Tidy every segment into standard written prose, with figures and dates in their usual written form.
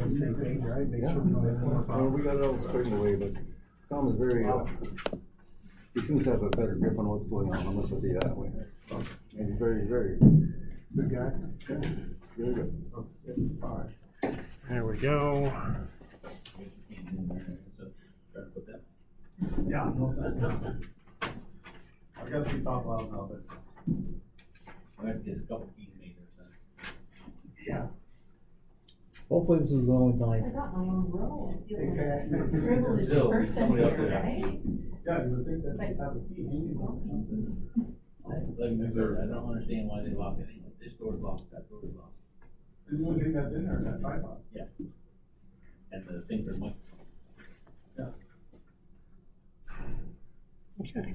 same page, right? Make sure we don't have more Well, problems. we got it all straightened away, but Tom is very, he seems to have a better grip on what's going on, let's put it that way. He's very, very Good guy. very good. All right. There we go. Yeah, no sense. I guess we talk loud now, but. I have to get a couple keys made or something. Yeah. Hopefully this is the only I time. got my own role. I feel like a Okay. privileged Still, person somebody else here, could have right? Yeah, you would think that they'd have a key hanging on something. Like I said, I don't understand why they lock it anyway. This door's locked, that door's locked. The only thing that's in there is that tripod. Yeah. And the thing for the microphone. Okay.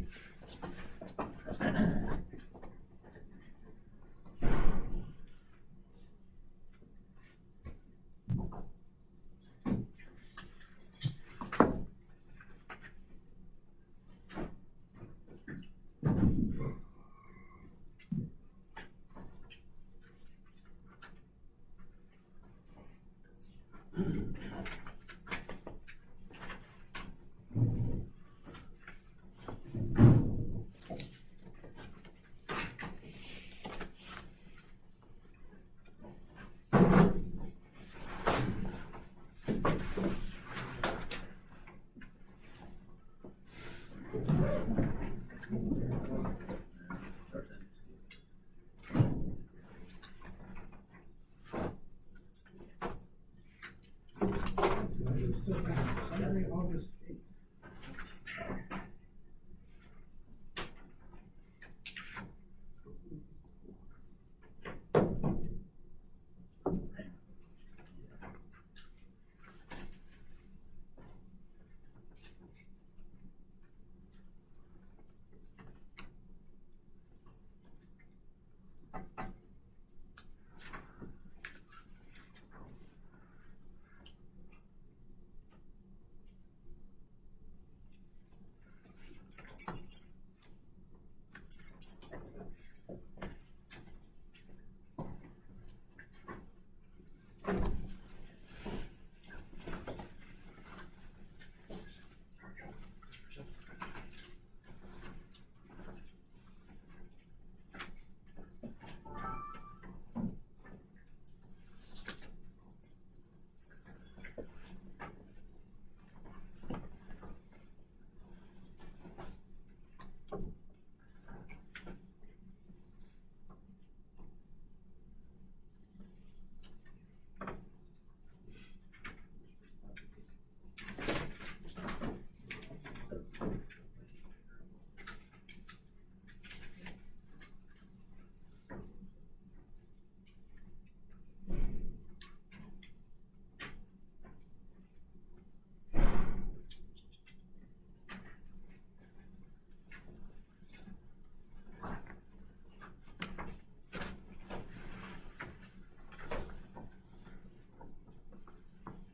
Saturday, August 8th.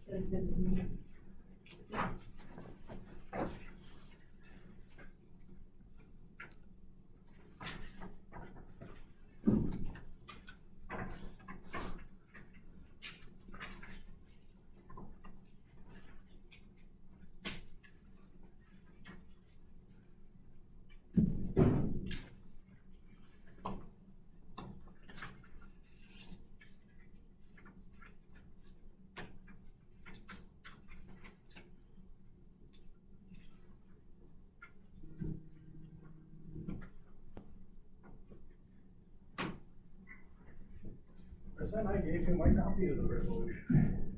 Is it me? Then I gave you my copy of the resolution.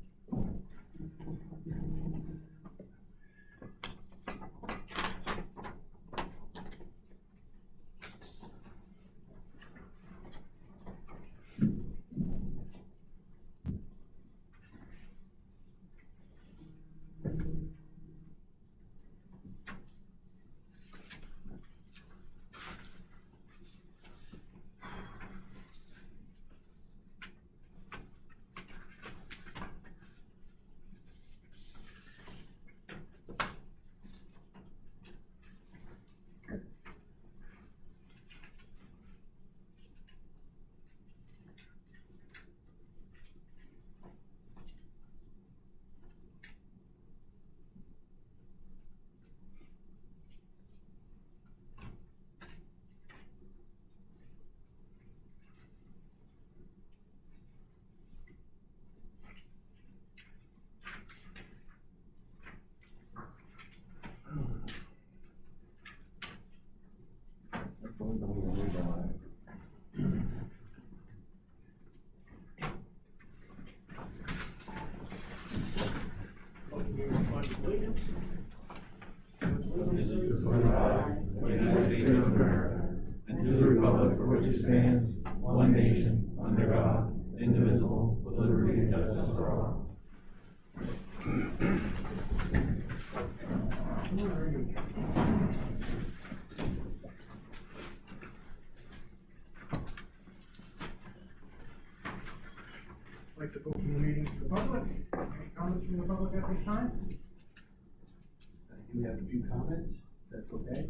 pledge allegiance. And to the republic for which it stands, one nation, under God, indivisible, with liberty and justice for all. I'd like to open the meeting to the public. Any comments from the public at this time? I do have a few comments, if that's okay.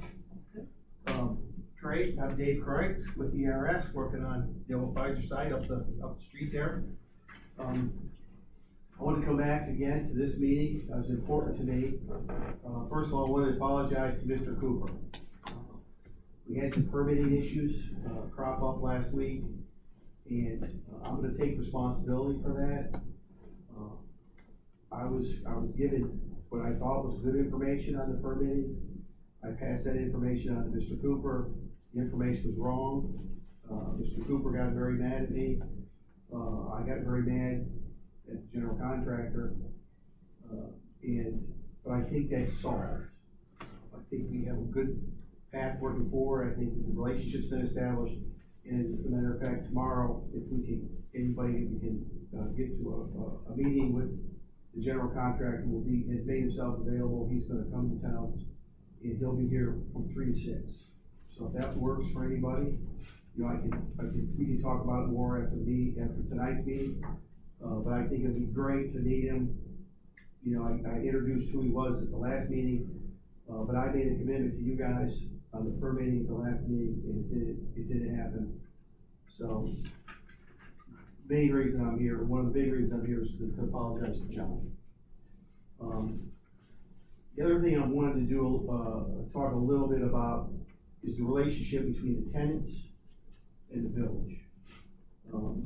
Craig, I'm Dave Craig with the ERS, working on the old Pfizer site up the street there. I want to come back again to this meeting, that was important to me. First of all, I want to apologize to Mr. Cooper. We had some permitting issues crop up last week, and I'm gonna take responsibility for that. I was given what I thought was good information on the permitting. I passed that information on to Mr. Cooper. The information was wrong. Mr. Cooper got very mad at me. I got very mad at the general contractor. But I think that's solved. I think we have a good path working forward. I think that the relationship's been established. And as a matter of fact, tomorrow, if we can, anybody we can get to a meeting with the general contractor has made himself available. He's gonna come to town and he'll be here from 3 to 6. So if that works for anybody, you know, we can talk about it more after tonight's meeting. But I think it'd be great to meet him. You know, I introduced who he was at the last meeting, but I made a commitment to you guys on the permitting at the last meeting, and it didn't happen. So, main reason I'm here, one of the big reasons I'm here is to apologize to John. The other thing I wanted to do, talk a little bit about is the relationship between the tenants and the village.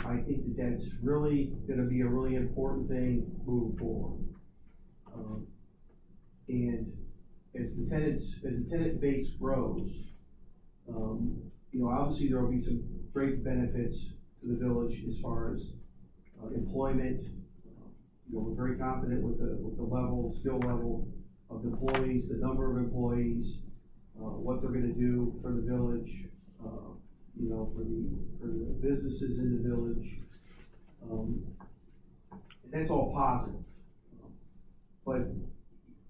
I think that that's really gonna be a really important thing moving forward. And as the tenant base grows, you know, obviously there will be some great benefits to the village as far as employment. You know, we're very confident with the skill level of the employees, the number of employees, what they're gonna do for the village, you know, for the businesses in the village. That's all positive. But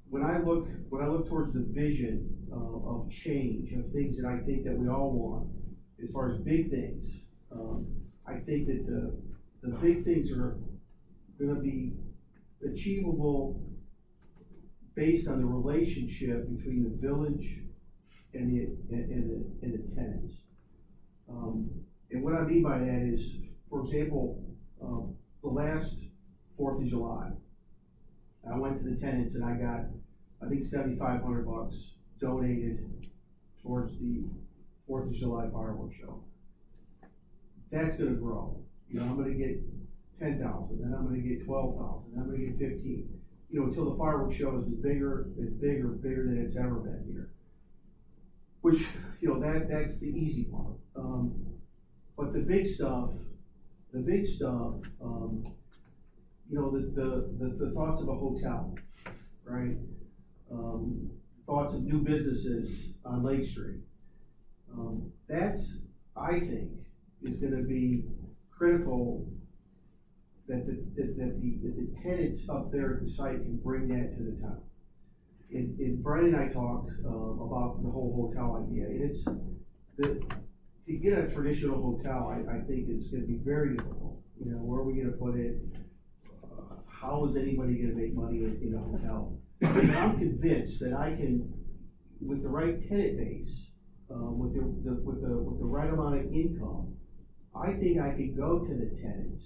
when I look towards the vision of change, of things that I think that we all want, as far as big things, I think that the big things are gonna be achievable based on the relationship between the village and the tenants. And what I mean by that is, for example, the last 4th of July, I went to the tenants and I got, I think, $7,500 donated towards the 4th of July fireworks show. That's gonna grow. You know, I'm gonna get 10,000, then I'm gonna get 12,000, then I'm gonna get 15. You know, until the fireworks show is bigger than it's ever been here. Which, you know, that's the easy part. But the big stuff, you know, the thoughts of a hotel, right? Thoughts of new businesses on Lake Street. That's, I think, is gonna be critical that the tenants up there at the site can bring that to the town. And Brian and I talked about the whole hotel idea, and it's to get a traditional hotel, I think it's gonna be very difficult. You know, where are we gonna put it? How is anybody gonna make money in a hotel? And I'm convinced that I can, with the right tenant base, with the right amount of income, I think I could go to the tenants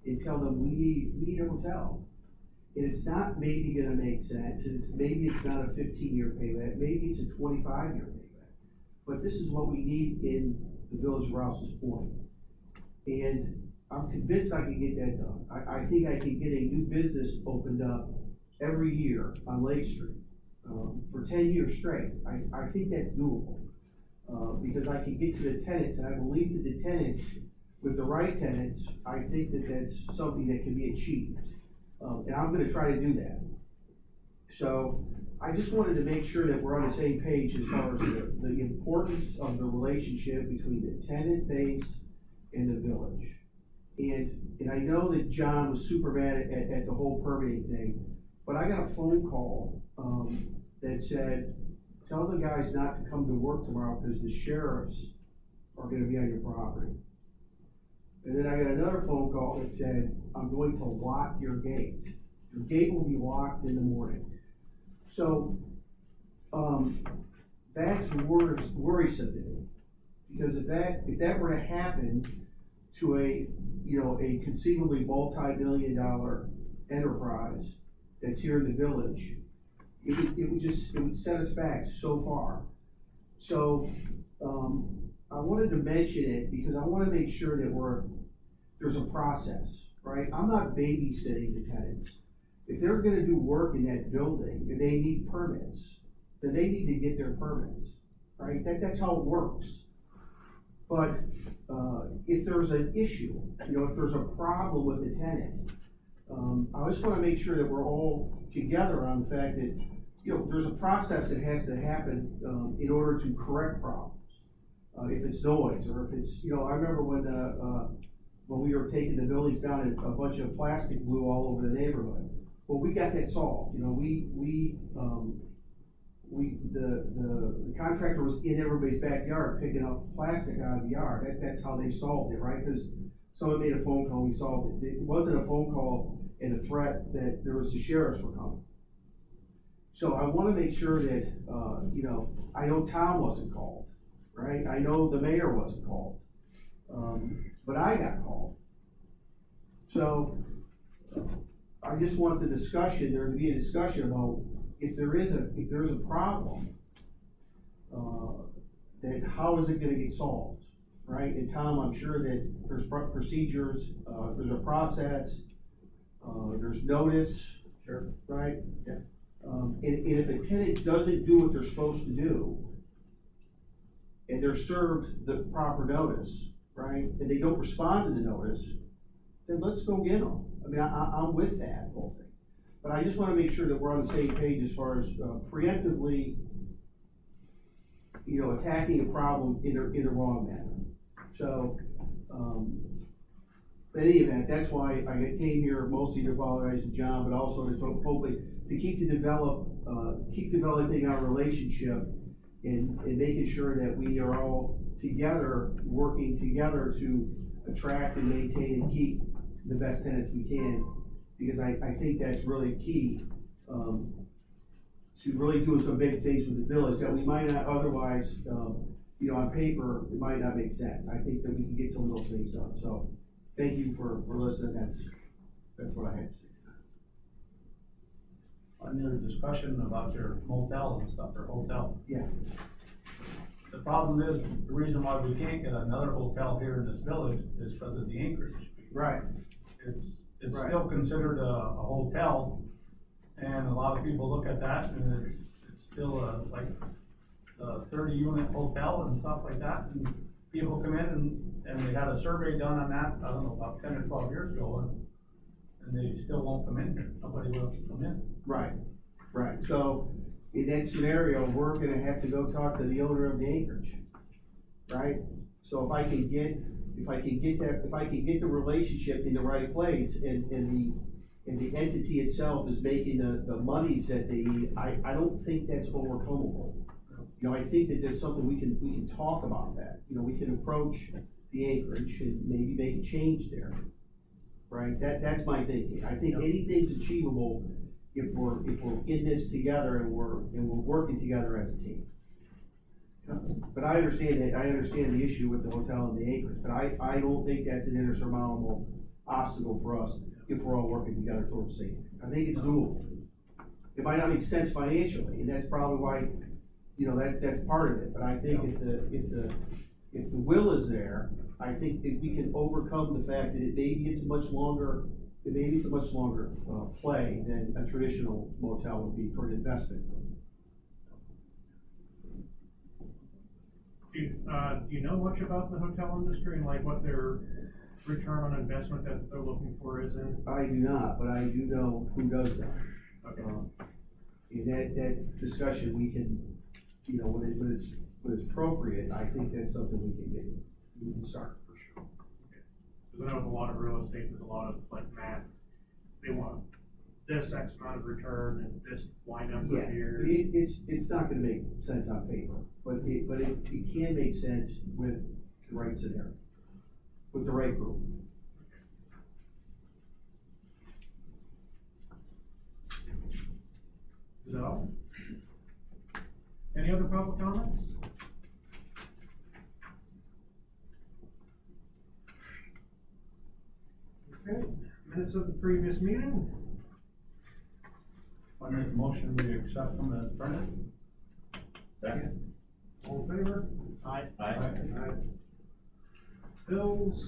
and tell them we need a hotel. And it's not maybe gonna make sense, and maybe it's not a 15-year payback, maybe it's a 25-year payback. But this is what we need in the village of Rouses Point. And I'm convinced I can get that done. I think I can get a new business opened up every year on Lake Street for 10 years straight. I think that's doable because I can get to the tenants, and I believe that the tenants, with the right tenants, I think that that's something that can be achieved. And I'm gonna try to do that. So I just wanted to make sure that we're on the same page as far as the importance of the relationship between the tenant base and the village. And I know that John was super mad at the whole permitting thing, but I got a phone call, that said, tell the guys not to come to work tomorrow because the sheriffs are gonna be on your property. And then I got another phone call that said, I'm going to lock your gate. Your gate will be locked in the morning. So, that's worrisome to me. Because if that were to happen to a conceivably multi-million-dollar enterprise that's here in the village, it would set us back so far. So, I wanted to mention it because I wanna make sure that there's a process, right? I'm not babysitting the tenants. If they're gonna do work in that building, and they need permits, then they need to get their permits, right? That's how it works. But, if there's an issue, if there's a problem with the tenant, I just wanna make sure that we're all together on the fact that, there's a process that has to happen, in order to correct problems. If it's noise, or if it's, I remember when we were taking the buildings down and a bunch of plastic blew all over the neighborhood. Well, we got that solved, the contractor was in everybody's backyard picking up plastic out of the yard. That's how they solved it, right? Because someone made a phone call, we solved it. It wasn't a phone call and a threat that there was the sheriffs were coming. So I wanna make sure that, I know Tom wasn't called, right? I know the mayor wasn't called, but I got called. So I just want there to be a discussion about if there is a problem, that how is it gonna get solved, right? And Tom, I'm sure that there's procedures, there's a process, there's notice. Sure. Right? Yeah. And if a tenant doesn't do what they're supposed to do, and they're served the proper notice, right, and they don't respond to the notice, then let's go get them. I mean, I'm with that whole thing. But I just wanna make sure that we're on the same page as far as preemptively, attacking a problem in a wrong manner. So, in any event, that's why I came here mostly to apologize to John, but also to hopefully to keep developing our relationship and making sure that we are all together, working together to attract and maintain and keep the best tenants we can, because I think that's really key, to really doing some big things with the village that we might not otherwise, on paper, it might not make sense. I think that we can get some of those things done. So thank you for listening. That's what I had to say. On your discussion about your motel and stuff, or hotel. Yeah. The problem is, the reason why we can't get another hotel here in this village is because of the acreage. Right. It's Right. still considered a hotel, and a lot of people look at that, and it's still a 30-unit hotel and stuff like that, and people come in and we had a survey done on that, I don't know, about 10 or 12 years ago, and they still won't come in here, nobody will come in. Right. So in that scenario, we're gonna have to go talk to the owner of the acreage, right? So if I can get the relationship in the right place, and the entity itself is making the monies that they need, I don't think that's overcomable. I think that there's something we can talk about that. We can approach the acreage and maybe make a change there, right? That's my thinking. I think anything's achievable if we're in this together and we're working together as a team. But I understand the issue with the hotel and the acreage, but I don't think that's an insurmountable obstacle for us if we're all working together towards the same. I think it's doable. It might not make sense financially, and that's probably why, that's part of it, but I think if the will is there, I think that we can overcome the fact that maybe it's a much longer play than a traditional motel would be for an investment. Do you know much about the hotel industry and like what their return on investment that they're looking for is in? I do not, but I do know who does that. Okay. in that discussion, we can, you know, when it's appropriate, I think that's something we can start for sure. Because I know with a lot of real estate, there's a lot of like math, they want this X amount of return and this Y number Yeah, here. it's not gonna make sense on paper, but it can make sense with the right scenario, with the right group. Is that all? Any other public comments? Okay, minutes of the previous meeting. I make a motion, we accept them as printed. Second. All in favor? Aye. Aye. Bills.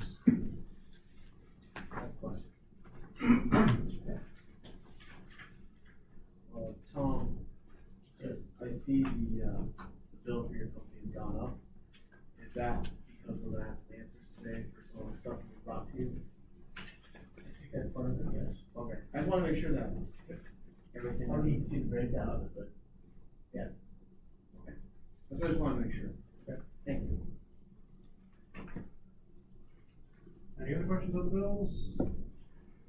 Tom, I see the bill for your company has gone up. Is that because we're gonna have some answers today for some of the stuff we brought to you? I think that's part of it, yes. Okay, I just wanna make sure that everything, I need to see the breakdown of it, but, yeah. Okay, that's what I just wanna make sure. Okay, thank you. Any other questions on the bills?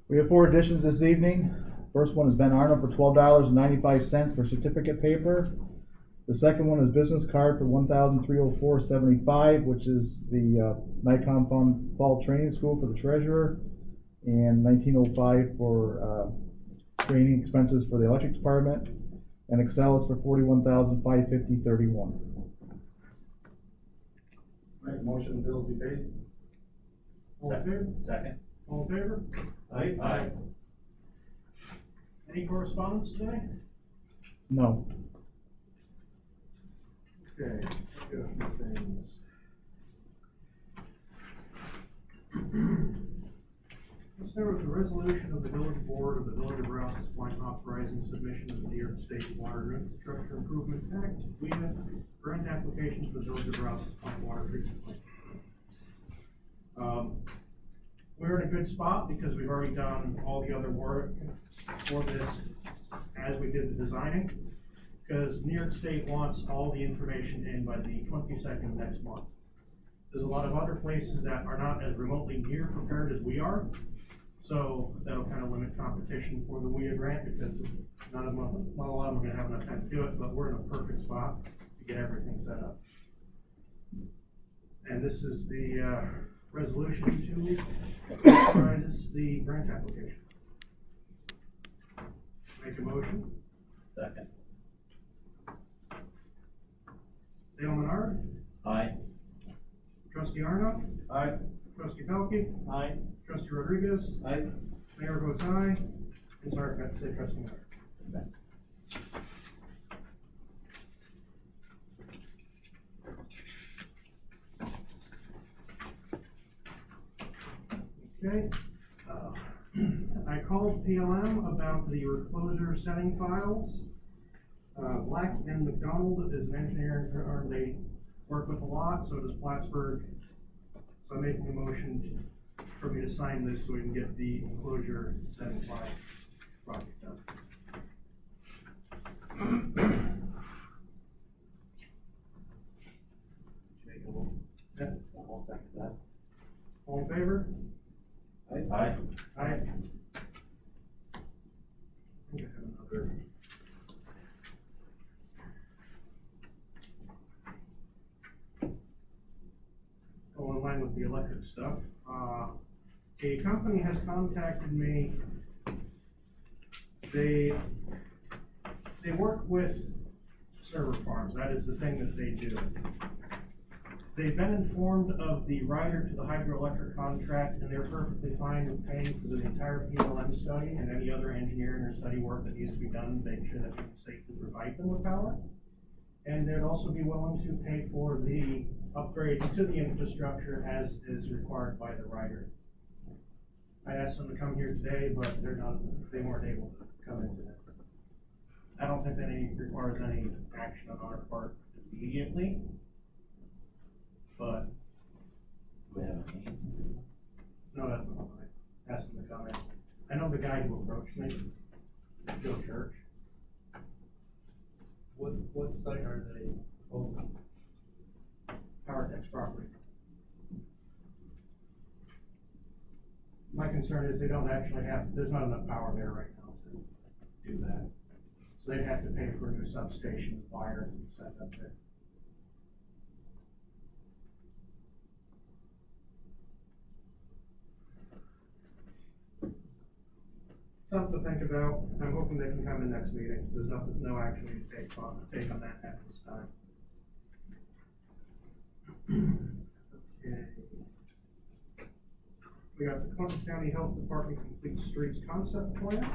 We have 4 additions this evening. First one is Ben Arnold for $12.95 for certificate paper. The second one is business card for $1,304.75, which is the Nikon Fall Training School for the treasurer, and $19.05 for training expenses for the electric department, and Excel is for $41,550.31. Make a motion, bills be paid. All in favor? Second. All in favor? Aye. Any correspondence today? No. Okay, let's go through things. Let's start with the resolution of the village board of the village of Rouses Point authorizing submission of the New York State Water Infrastructure Improvement Act, WIA, grant application to the village of Rouses Point Water Treatment Plant. We're in a good spot because we've already done all the other work for this as we did the designing. Because New York State wants all the information in by the 22nd next month. There's a lot of other places that are not as remotely near prepared as we are. So that'll kind of limit competition for the WIA grant because not a lot of them are gonna have enough time to do it, but we're in a perfect spot to get everything set up. And this is the resolution to authorize the grant application. Make a motion. Second. Dale Menard, Aye. Trustee Arno, Aye. Trustee Pelkey, Aye. Trustee Rodriguez, Aye. Mayor votes aye. I'm sorry, I forgot to say Trustee Menard. Okay, I called PLM about the recloser setting files. Black and McDonald is an engineer, or they work with a lot, so does Plattsburgh. So I'm making a motion for me to sign this so we can get the enclosure setting file project done. Make a motion. Yeah. I'll second that. All in favor? Aye. Aye. I think I have another. Go in line with the electric stuff. A company has contacted me. They work with server farms. That is the thing that they do. They've been informed of the rider to the hydroelectric contract, and they're perfectly fine with paying for the entire PLM study and any other engineering or study work that needs to be done to make sure that we can safely provide them with power. And they'd also be willing to pay for the upgrades to the infrastructure as is required by the rider. I asked them to come here today, but they weren't able to come in today. I don't think that requires any action on our part immediately. But Do we have a name? no, that's not right. Ask them to come in. I know the guy who approached me, Joe Church. What site are they proposing? Power Tech's property. My concern is they don't actually have, there's not enough power there right now to do that. So they'd have to pay for a new substation, wire, and set up there. Something to think about. I'm hoping they can come in next meeting. There's no action to take on that at this time. Okay. We got the Clinton County Health Department Complete Streets Concept Plan.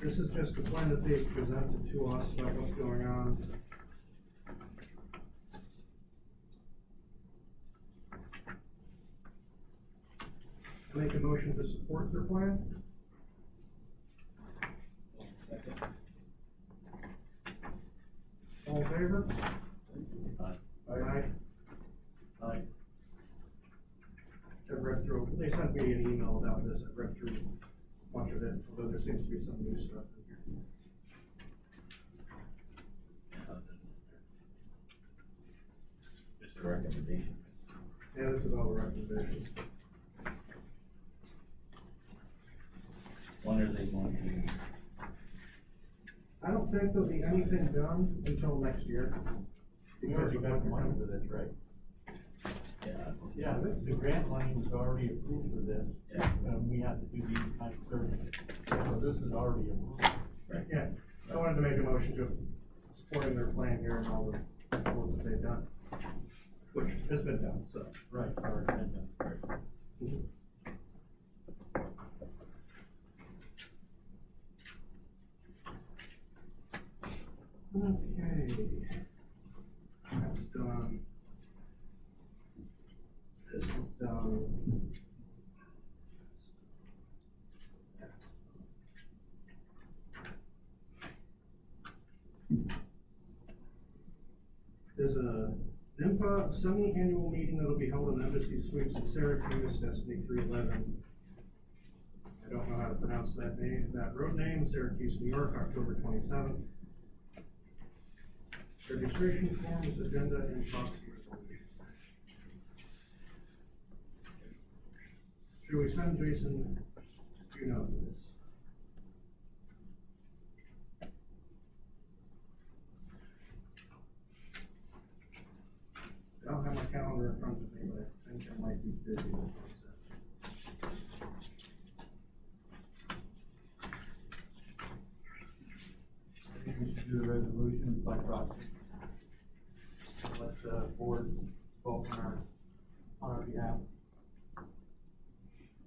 This is just the plan that they presented to us about what's going on. I make a motion to support their plan. Second. All in favor? Aye. Aye. I've read through, they sent me an email about this, I've read through a bunch of it, although there seems to be some new stuff in here. Just a recommendation. Yeah, this is all the recommendations. When are they going I don't think there'll be anything done until next year. We already got the money for this, right? to? Yeah. Yeah, the grant money was already approved for this. Yeah. We have to do these kind of surveys. So this is already approved. Right. Yeah, I wanted to make a motion to supporting their plan here and all the work that they've done, which has been done, so. Right, already been done. Right. Okay. That's done. This is done. There's a NIMPA semi-annual meeting that'll be held in Embassy Suites in Syracuse, Destiny 311. I don't know how to pronounce that name, that road name, Syracuse, New York, October 27th. Registration forms, agenda, and proxy resolution. Should we send Jason, you know, this? I don't have my calendar in front of me, but I think I might be busy with this. I think we should do the resolution by proxy. Let the board vote on our behalf.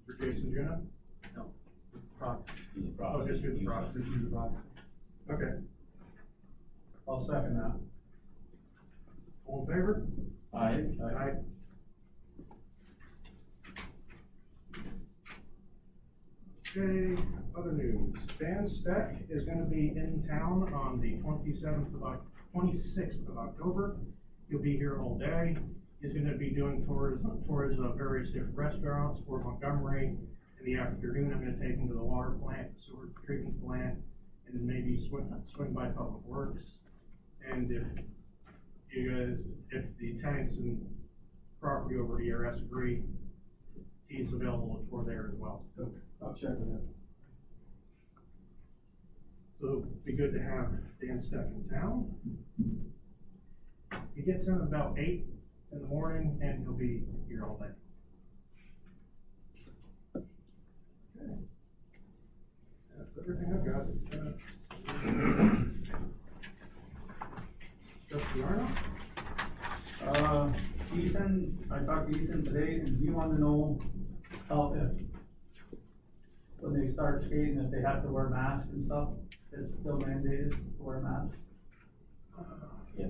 For Jason Juno? No, proxy. Do the Oh, just do the proxy. Just do the proxy. Okay, I'll second that. all in favor? Aye. Aye. Okay, other news. Dan Speck is gonna be in town on the 26th of October. He'll be here all day. He's gonna be doing tours of various different restaurants for Montgomery. In the afternoon, I'm gonna take him to the water plant, sewer treatment plant, and then maybe swing by Public Works. And if the tenants and property over ERS agree, he's available for there as well. I'll check with him. So it'd be good to have Dan Steck in town. He gets in about 8 in the morning and he'll be here all day. Okay. That's everything I've got. Trustee Arnold? Ethan, I talked to Ethan today, and he wanted to know how if, when they start skating, if they have to wear masks and stuff, it's still mandated to wear masks. Yes.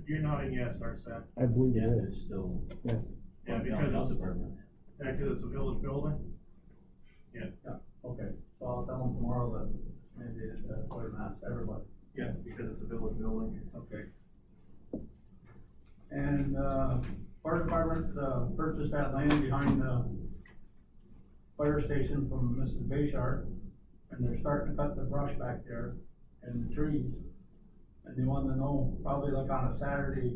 You're nodding yes, Arset. I believe Yeah, it it's is. still. Yes. Yeah, because it's a village building. Yeah. Yeah, okay, so I'll tell them tomorrow that it's mandated to wear masks, everybody. Yeah, because it's a village building. Okay. And, fire department, purchased that land behind the fire station from Mrs. Bayshard, and they're starting to cut the brush back there and the trees. And they wanted to know, probably like on a Saturday,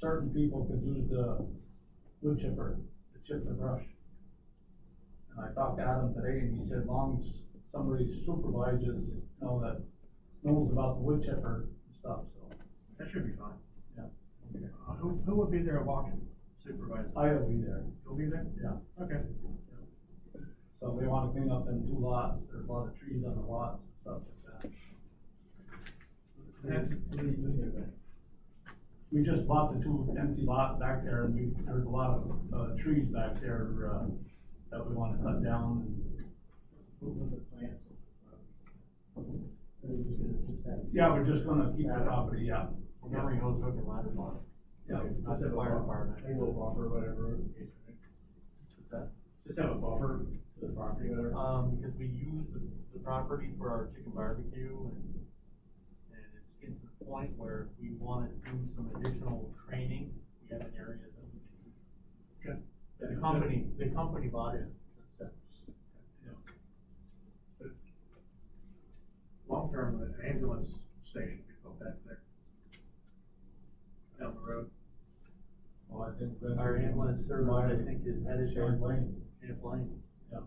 certain people could use the wood chipper to chip the brush. And I talked to Adam today, and he said, as long as somebody supervises, you know, that knows about the wood chipper and stuff, so. That should be fine. Yeah. Who would be there at Washington, supervisor? I'll be there. You'll be there? Yeah. Okay. So they wanna clean up them 2 lots, there's a lot of trees on the lots, and stuff like that. That's, What are you doing there, Ben? We just bought the 2 empty lots back there, and there's a lot of, trees back there, that we wanna cut down, and, What were the plans? Or you just gonna keep that? yeah, we're just gonna keep the property, yeah. Memory hose hook and ladder on it. Yeah. Not the fire department. Maybe a little buffer, whatever. in case, right? What's that? Just have a buffer to the property, whatever. Because we use the property for our chicken barbecue and it's getting to the point where we wanna do some additional training. We have an area that we can use. Okay. The company bought it. Long term, an ambulance station we put back there. Down the road. Well, I think that's. Our ambulance service, I think, is headed Sharon towards Lane. Lane. Yeah.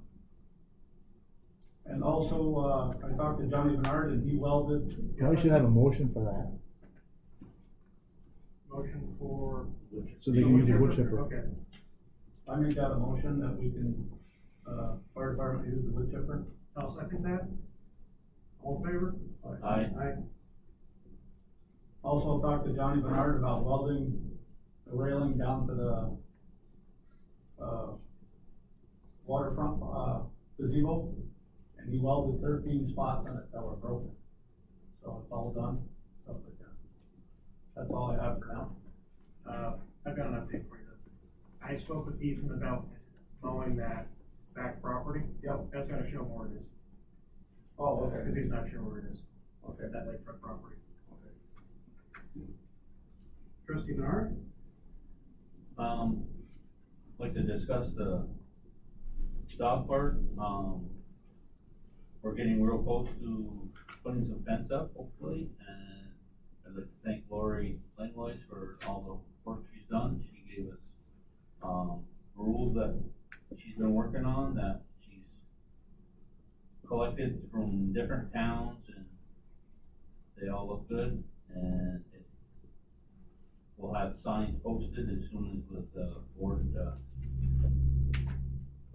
And also, I talked to Johnny Bernard, and he welded. We should have a motion for that, Motion for. so they can use the wood chipper. Okay. I made that a motion that we can, fire department use the wood chipper. I'll second that. All in favor? Aye. Aye. Also talked to Johnny Bernard about welding the railing down to the, waterfront, gazebo, and he welded 13 spots on it that were broken. So it's all done, stuff like that. That's all I have for now. I've got an update for you. I spoke with Ethan about mowing that back property. Yep. That's gonna show where it is. Oh, Cause he's not sure where it is. Okay. That lakefront property. Trustee Bernard? Like to discuss the dog park. We're getting real close to putting some fence up, hopefully, and I'd like to thank Lori Langlois for all the work she's done. She gave us, rules that she's been working on, that she's collected from different towns, and they all look good, and we'll have signs posted as soon as the board,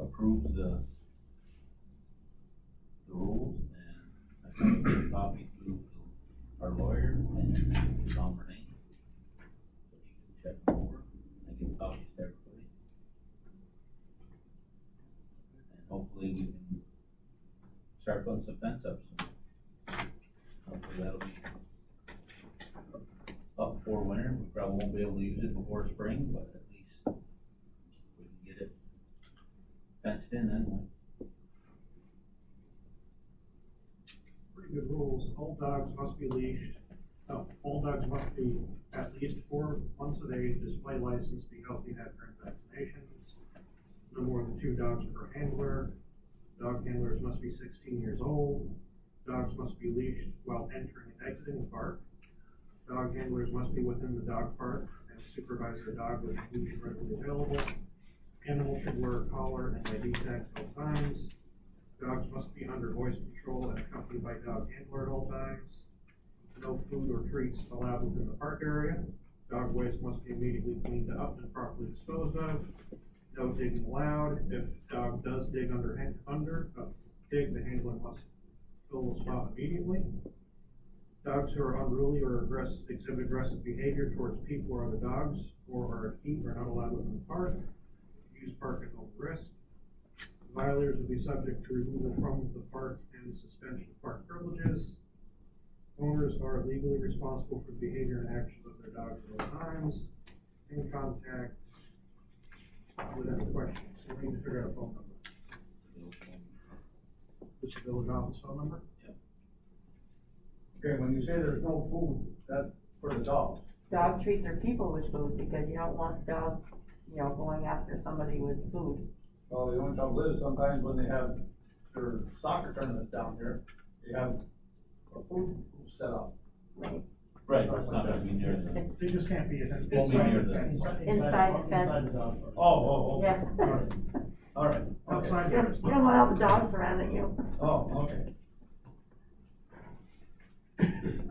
approves the rules, and I can give a copy to our lawyer and Tom Renee, so he can check them over, and give copies to everybody. And hopefully we can start putting some fence up soon. Hopefully that'll be up before winter. We probably won't be able to use it before spring, but at least we can get it fenced in anyway. Pretty good rules. All dogs must be leashed. All dogs must be at least 4 months of age, display license, be healthy, have current vaccinations. No more than 2 dogs per handler. Dog handlers must be 16 years old. Dogs must be leashed while entering and exiting the park. Dog handlers must be within the dog park and supervise the dog with a leash readily available. Animals should wear a collar and ID tags at all times. Dogs must be under voice control and accompanied by dog handler at all times. No food or treats allowed within the park area. Dog waste must be immediately cleaned up and properly disposed of. No digging allowed. If dog does dig dig, the handler must fill the spot immediately. Dogs who are unruly or exhibit aggressive behavior towards people or other dogs, or are at heat, are not allowed within the park. Use park at home risk. Violators will be subject to removal from the park and suspension of park privileges. Owners are legally responsible for the behavior and actions of their dogs at all times. In contact with any questions. So we need to figure out a phone number. Which is the village office phone number? Okay, when you say there's no food, that's for the dogs. dog treats or people with food, because you don't want dogs, you know, going after somebody with food. Well, the only trouble is sometimes when they have their soccer tournaments down here, they have a food set up. Right. Right, it's not gonna be near the, They just can't be. won't be near the, Inside the fence. Inside the dog park. Oh, okay. Yeah. All right. Outside You there. don't want all the dogs surrounding you. Oh, okay.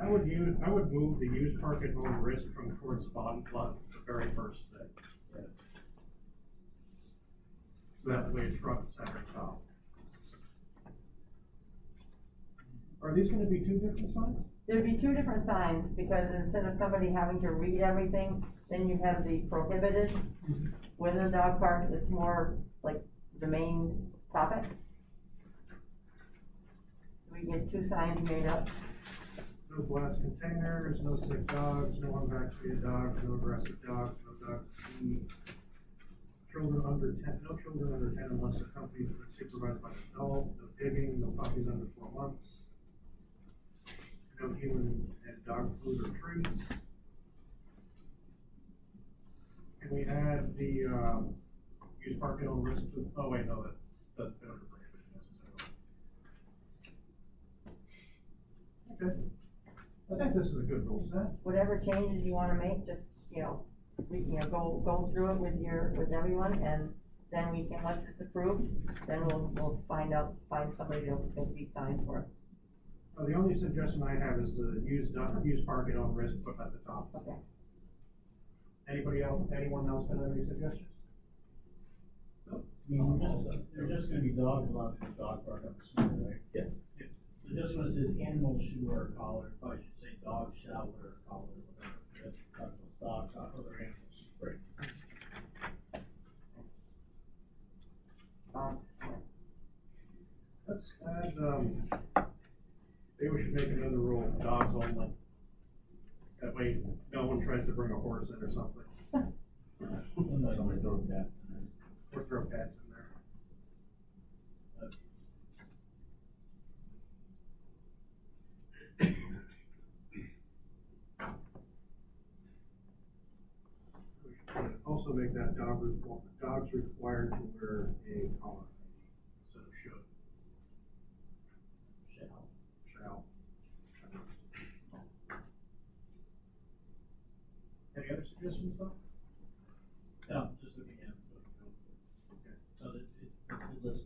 I would move the use park at own risk from towards the bottom plot, the very first thing. So that way it's front and center top. Are these gonna be two different signs? There'd be two different signs, because instead of somebody having to read everything, then you have the prohibited. Within the dog park, it's more like the main topic. We get two signs made up. No glass containers, no sick dogs, no unvaccinated dogs, no aggressive dogs, no dogs to eat. Children under 10, no children under 10 unless accompanied or supervised by an adult, no digging, no puppies under 4 months. No human and dog food or treats. Can we add the, use parking on risk to, oh wait, no, that's been under prohibition necessarily. Okay. I think this is a good rule set. Whatever changes you wanna make, just, you know, go through it with everyone, and then we can, once it's approved, then we'll find somebody to make these signs for us. The only suggestion I have is the use parking on risk put at the top. Okay. Anyone else have any suggestions? There's just gonna be dogs allowed in the dog park, I'm assuming, right? Yes. So just when it says animals should wear a collar, it probably should say dogs shall wear a collar, or whatever. That's talking about dogs, not other animals. right. Let's add, maybe we should make another rule, dogs only. That way, no one tries to bring a horse in or something, Somebody throw that in there. or throw cats in there. We should also make that dogs required to wear a collar instead of should. Shall. Any other suggestions though? No, just looking at it. Okay. So it's a list.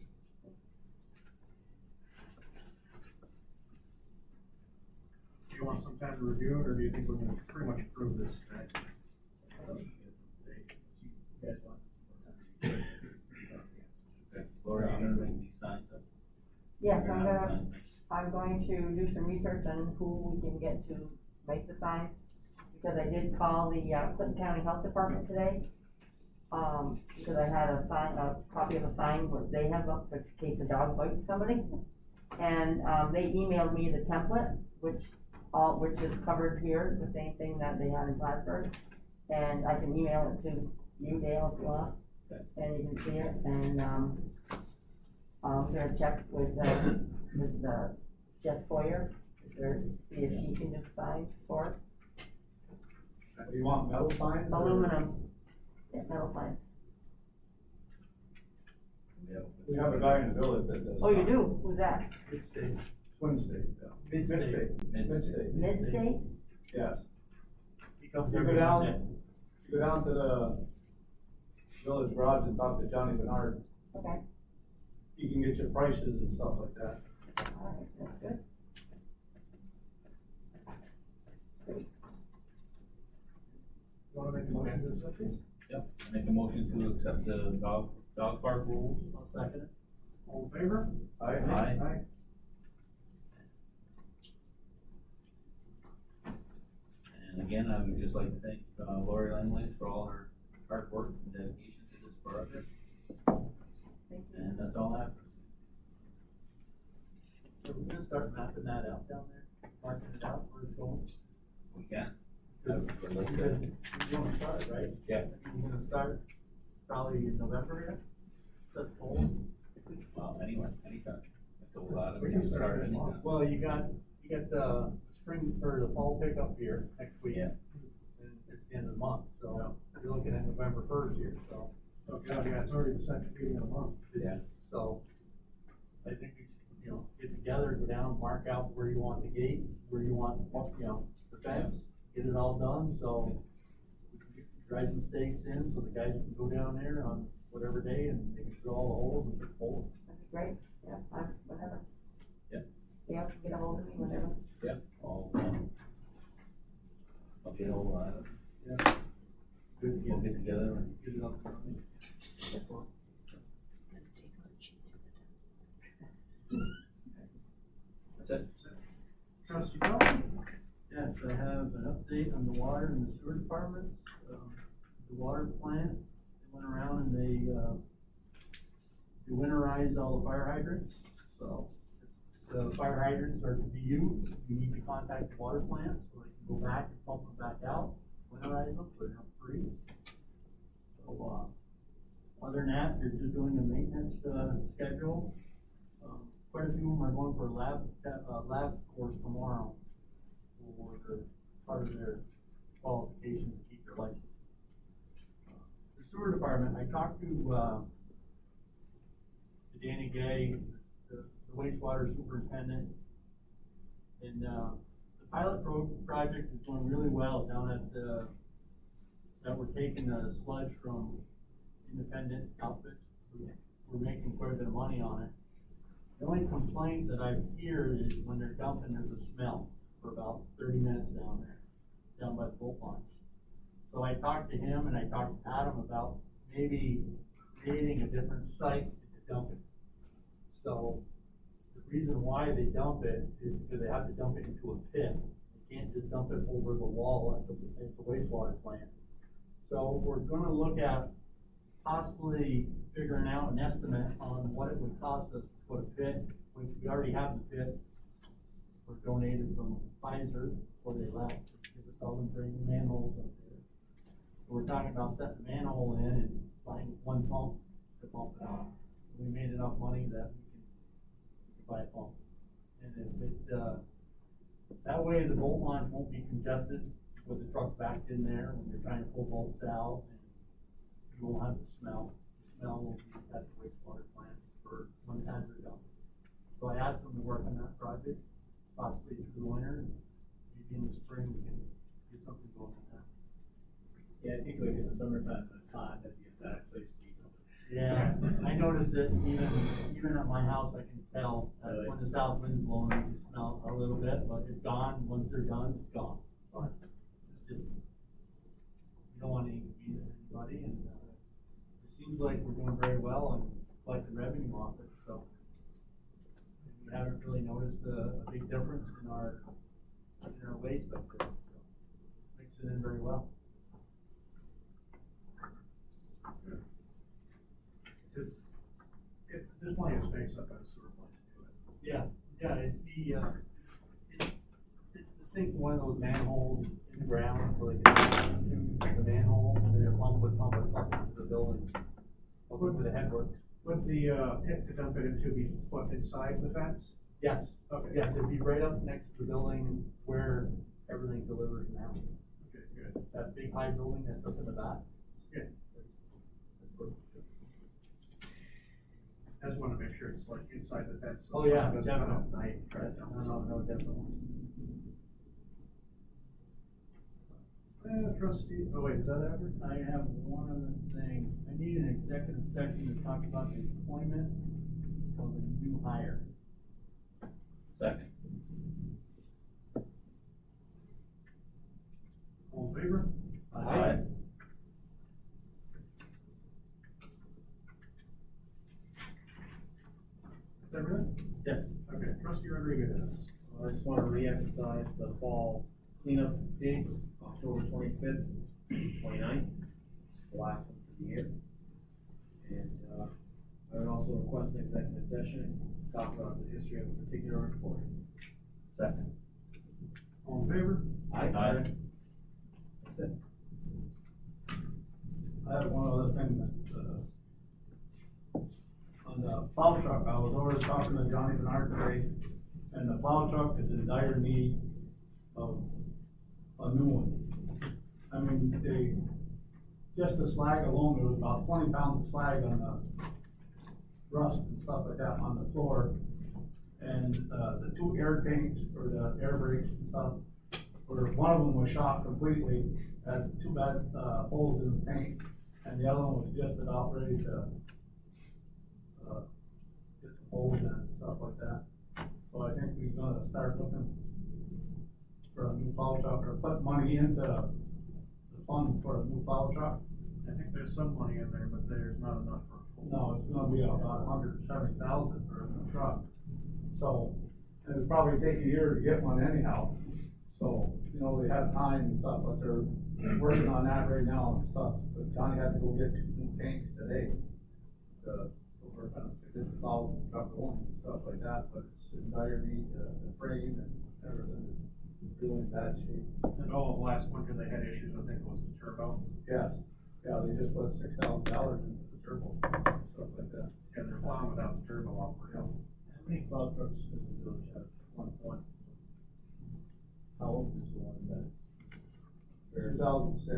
Do you want some time to review it, or do you think we're gonna pretty much approve this today? You guys want? Okay, Lori, you're gonna bring these signs up? Yes, You're I'm gonna have gonna, signs. I'm going to do some research on who we can get to make the signs, because I did call the Clinton County Health Department today. Because I had a copy of a sign where they have up in case a dog bites somebody. And, they emailed me the template, which is covered here, the same thing that they had in Plattsburgh. And I can email it to you, Dale, if you want, Okay. and you can see it, and, I'm gonna check with Jeff Foyer, see if she can do signs for us. Do you want metal signs? or- Aluminum, yeah, metal signs. We have a guy in the village that does. Oh, you do? Who's that? Mid-state. Twin state, yeah. Mid-state. Mid-state. Mid-State? Yes. You go down to the village garage and talk to Johnny Bernard. Okay, He can get you prices and stuff like that. all right, that's good. You wanna make a motion to accept these? Yep, make a motion to accept the dog park rules. I'll second it. All in favor? Aye. Aye. And again, I would just like to thank Lori Langley for all her hard work and dedication to this project. Thank you. And that's all I have. So we're gonna start mapping that out down there, marking it out where it's going. We can. I would like to- You wanna start, right? Yeah. You're gonna start probably in November here? That's fall. Well, anyway, anytime. It's a lot of, We can start start anytime. Well, you got the spring or the fall pickup here next week. Yeah. the end of the month, so you're looking at November first here, so. Okay, yeah, it's already the second meeting of the month. It's, so, I think we should, you know, get together, go down, mark out where you want the gates, where you want, you know, the fence, get it all done, so we can get drive some stakes in, so the guys can go down there on whatever day and they can drill all the holes and put the holes. That'd be great, yeah, whatever. Yeah. Yeah, get a hold of me whenever. Yeah, I'll get all that. Yeah. Good to We'll get together and get it up and running. that's it. Trustee Pelkey? Yes, I have an update on the water and the sewer departments. The water plant, they went around and they winterized all the fire hydrants. So if the fire hydrants are to be used, you need to contact the water plant so they can go back and pump them back out, winterize them, put it up freeze. So, other than that, they're just doing a maintenance, schedule. Quite a few of them are going for a lab course tomorrow for part of their qualification to keep their license. The sewer department, I talked to Danny Gay, the wastewater superintendent, and, the pilot project is going really well down at that we're taking the sludge from independent outfits. We're making quite a bit of money on it. The only complaint that I hear is when they're dumping, there's a smell for about 30 minutes down there, down by the boat launch. So I talked to him and I talked to Adam about maybe creating a different site to dump it. So the reason why they dump it is because they have to dump it into a pit. They can't just dump it over the wall at the wastewater plant. So we're gonna look at possibly figuring out an estimate on what it would cost us to put a pit, which we already have the pit. We're donated from Pfizer before they left, give us all them bring manholes up there. So we're talking about setting a manhole in and buying one pump to pump it out. We made enough money that we can buy a pump. And if it, that way the bolt launch won't be congested with the truck backed in there when they're trying to pull bolts out, and you won't have the smell. The smell will be at the wastewater plant for when times are done. So I asked them to work on that project, possibly through the winter, and maybe in the spring we can get something going on that. Yeah, I think like in the summertime, when it's hot, that'd be a bad place to be. Yeah, I noticed it, even at my house, I can tell, when the south wind's blowing, you can smell a little bit, but it's gone, once they're done, it's gone. But it's just, you don't want to inconvenience anybody, and, it seems like we're doing very well and collecting revenue off it, so. We haven't really noticed a big difference in our waste up there, so, mixing in very well. There's plenty of space up at the sewer plant to do it. Yeah, it's the sink, one of those manholes in the ground, so they can do the manhole, and then their pump would pump it up into the building, up into the headworks. Would the, pit to dump it into be put inside the fence? Yes, Okay. yes, it'd be right up next to the building where everything delivers now. Okay, good. That big high building that's up in the back. Yeah. That's perfect. I just wanna make sure it's like inside the fence. so Oh, yeah, someone doesn't come definitely. out at night and try to dump it. No, definitely. Trustee, oh wait, is that ever? I have one other thing. I need an executive session to talk about the employment of a new hire. Second. All in favor? Aye. Is that everything? Yes. Okay, trustee Rodriguez. I just want to reemphasize the fall cleanup dates, October 25th, 29th, it's the last one for the year. And, I would also request an executive session, to talk about the history of a particular employee. Second. All in favor? Aye. That's it. I have one other thing that, on the plow truck, I was over talking to Johnny Bernard today, and the plow truck is in dire need of a new one. I mean, just the slag alone, there was about 20 pounds of slag on the rust and stuff like that on the floor. And, the two air tanks, or the air brakes and stuff, one of them was shot completely, had two bad, holes in the tank, and the other one was just about ready to, get some holes in it and stuff like that. So I think we're gonna start looking for a new plow truck, or put money into the fund for a new plow truck. I think there's some money in there, but there's not enough for. No, it's gonna be about 170,000 for a new truck. So, and it'll probably take a year to get one anyhow. So, you know, they have time and stuff, but they're working on that right now and stuff. But Johnny had to go get 2 new tanks today to work on it, to get the plow truck going and stuff like that, but it's in dire need, the frame and everything is really in bad shape. And all of last winter, they had issues, I think it was the turbo. Yeah, they just put $6,000 into the turbo, stuff like that. And they're plowing without the turbo operating. How many plow trucks does the village have? One. How old is the one that? 2006.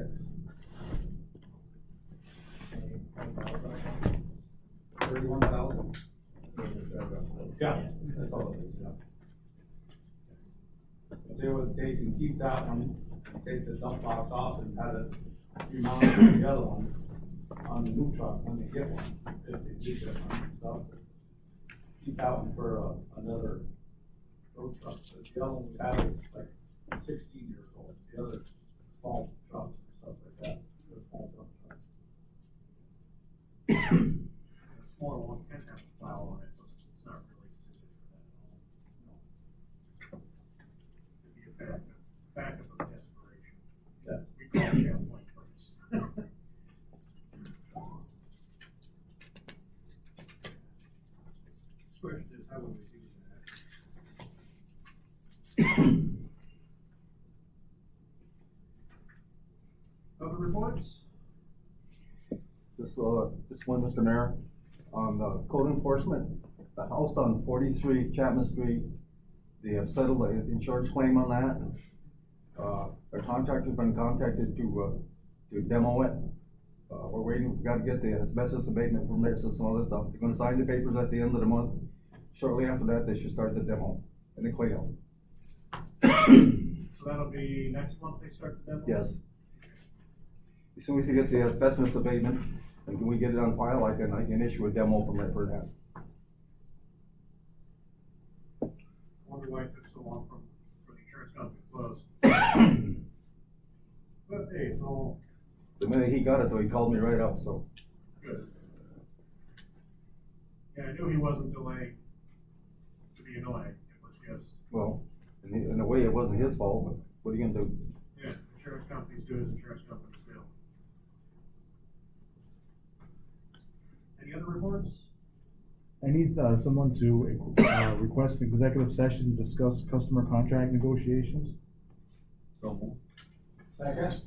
And 31,000. Yeah, that's all it is, yeah. But they can keep that one, take the dump box off and have it remounted to the other one on the new truck when they get one, if they do get one and stuff. Keep that one for another road truck, but the other one we have is like 16 years old, the other small trucks and stuff like that, the small dump trucks. The smaller one can have a plow on it, but it's not really suited for that at all. It'd be a backup of desperation. Yeah. We call it Champlain trucks. Question is, how would we do that? Other reports? This one, Mr. Mayor, on the code enforcement, the house on 43 Chapman Street, they have settled an insurance claim on that. The contractor's been contacted to demo it. We're waiting, we gotta get the asbestos abatement permits and some other stuff. They're gonna sign the papers at the end of the month. Shortly after that, they should start the demo and the cleanup. So that'll be next month they start the demo? Yes. As soon as he gets the asbestos abatement, and we get it on file, I can issue a demo permit for that. I wonder why it took so long for the insurance company to close. But hey, it's all The minute he got it, though, he called me right up, so. good. Yeah, I knew he wasn't delaying to be annoying, it was just, Well, in a way, it wasn't his fault, but what are you gonna do? yeah, insurance companies do as insurance companies do. Any other reports? I need someone to request an executive session to discuss customer contract negotiations. So move. Second?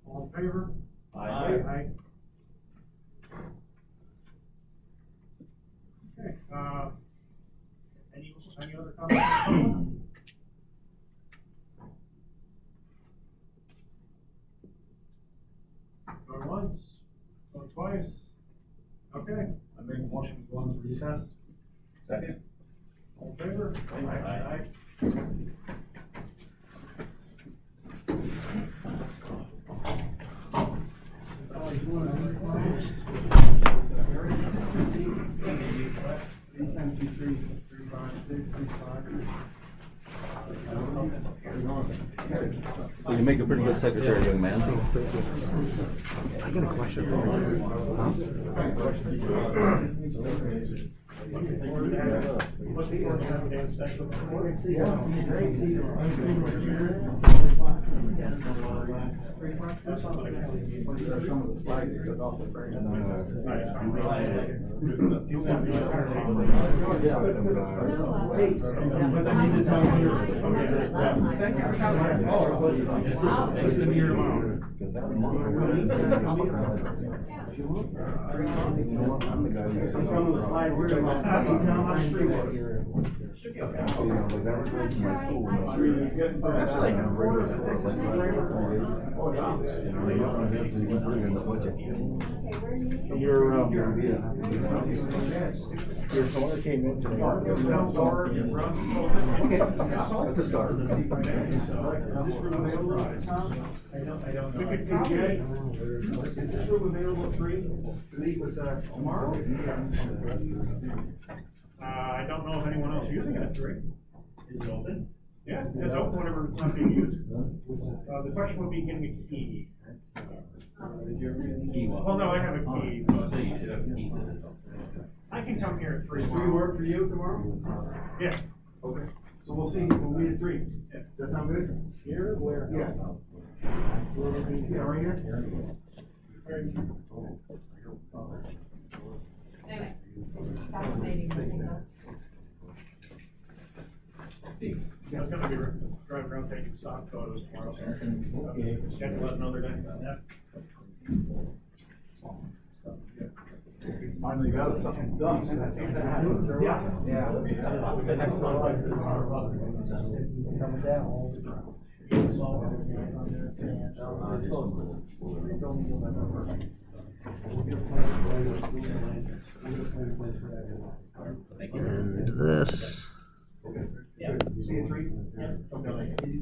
All in favor? Aye. Okay, any other comments? Going once, going twice. Okay, I make a motion to go into recess. Second. all in favor? Aye. You make a pretty good secretary, young man. I got a question for What's the order of the session? Some of the flags that took off the Some of the slide, we're passing down on the street. Should be okay. You know, like that was going to my school. That's like a regular school, like, Oh, yeah. You know, you don't have to even put it in the budget. Your, Yeah. your toner came in today. Okay, that's a start. I don't We know. could do Jay, is this room available at 3 to meet with, tomorrow? I don't know if anyone else using it at 3. Is it open? Yeah, it's open whenever it's not being used. The question would be getting a key. Did you ever get any key? Well, no, I have a key, So but you should have a key to it. I can come here at 3 Does 3 tomorrow. work for you tomorrow? Yeah. Okay, so we'll see, we'll meet at 3. Yeah. That sound good? Here, where? Yeah. Yeah, right here? Anyway, fascinating, I think, though. I was gonna be driving around taking stock photos tomorrow, so Okay. schedule that another day. Finally got something done. Yeah. Yeah. The next Coming down. And this. Yeah. See you at 3? Yeah.